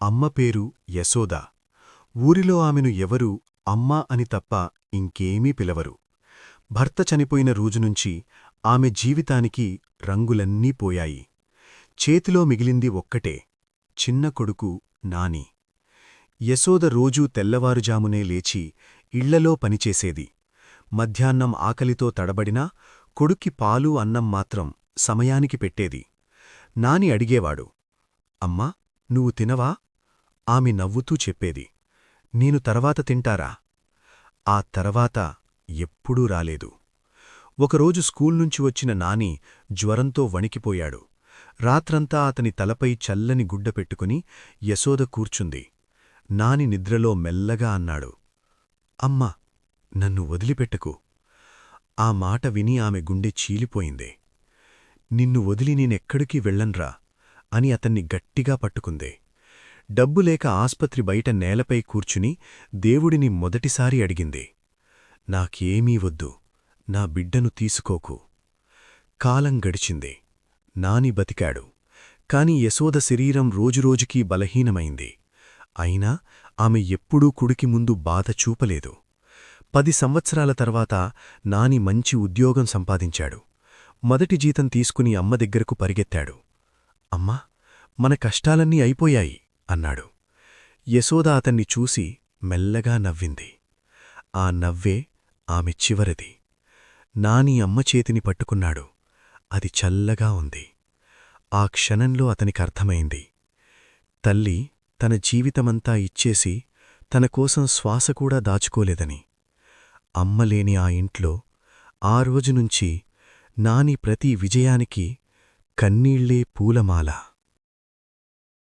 అమ్మ పేరు యశోద. ఊరిలో ఆమెను ఎవరూ అమ్మా అని తప్ప ఇంకేమీ పిలవరు. భర్త చనిపోయిన రోజునుంచి ఆమె జీవితానికి రంగులన్నీ పోయాయి. చేతిలో మిగిలింది ఒక్కటే, చిన్న కొడుకు నాని. యశోద రోజూ తెల్లవారుజామునే లేచి ఇళ్లలో పనిచేసేది. మధ్యాహ్నం ఆకలితో తడబడినా కొడుక్కి పాలు అన్నం మాత్రం సమయానికి పెట్టేది. నాని అడిగేవాడు, అమ్మా, నువ్వు తినవా? ఆమె నవ్వుతూ చెప్పేది, నేను తర్వాత తింటారా? ఆ తర్వాత ఎప్పుడూ రాలేదు. ఒకరోజు స్కూల్నుంచి వచ్చిన నాని జ్వరంతో వణికిపోయాడు. రాత్రంతా అతని తలపై చల్లని గుడ్డ పెట్టుకుని యశోద కూర్చుంది. నాని నిద్రలో మెల్లగా అన్నాడు, అమ్మా, నన్ను వదిలిపెట్టకు. ఆ మాట విని ఆమె గుండె చీలిపోయింది. నిన్ను వదిలి నేనెక్కడికి వెళ్ళన్రా అని అతన్ని గట్టిగా పట్టుకుంది. డబ్బులేక ఆస్పత్రి బయట నేలపై కూర్చుని దేవుడిని మొదటిసారి అడిగింది, నాకేమీ వద్దు, నా బిడ్డను తీసుకోకు. కాలం గడిచింది. నాని బతికాడు. కాని యశోద శరీరం రోజురోజుకీ బలహీనమైంది. అయినా ఆమె ఎప్పుడూ కుడికి ముందు బాధ చూపలేదు. 10 సంవత్సరాల తర్వాత నాని మంచి ఉద్యోగం సంపాదించాడు. మొదటి జీతం తీసుకుని అమ్మ దగ్గరకు పరిగెత్తాడు. అమ్మా, మన కష్టాలన్నీ అయిపోయాయి అన్నాడు. యశోద అతన్ని చూసి మెల్లగా నవ్వింది. ఆ నవ్వే ఆమె చివరిది. నాని అమ్మ చేతిని పట్టుకున్నాడు. అది చల్లగా ఉంది. ఆ క్షణంలో అతనికర్థమైంది, తల్లి తన జీవితమంతా ఇచ్చేసి తనకోసం శ్వాసకూడా దాచుకోలేదని. అమ్మలేని ఆ ఇంట్లో ఆ రోజునుంచి నాని ప్రతి విజయానికి కన్నీళ్లే పూలమాల.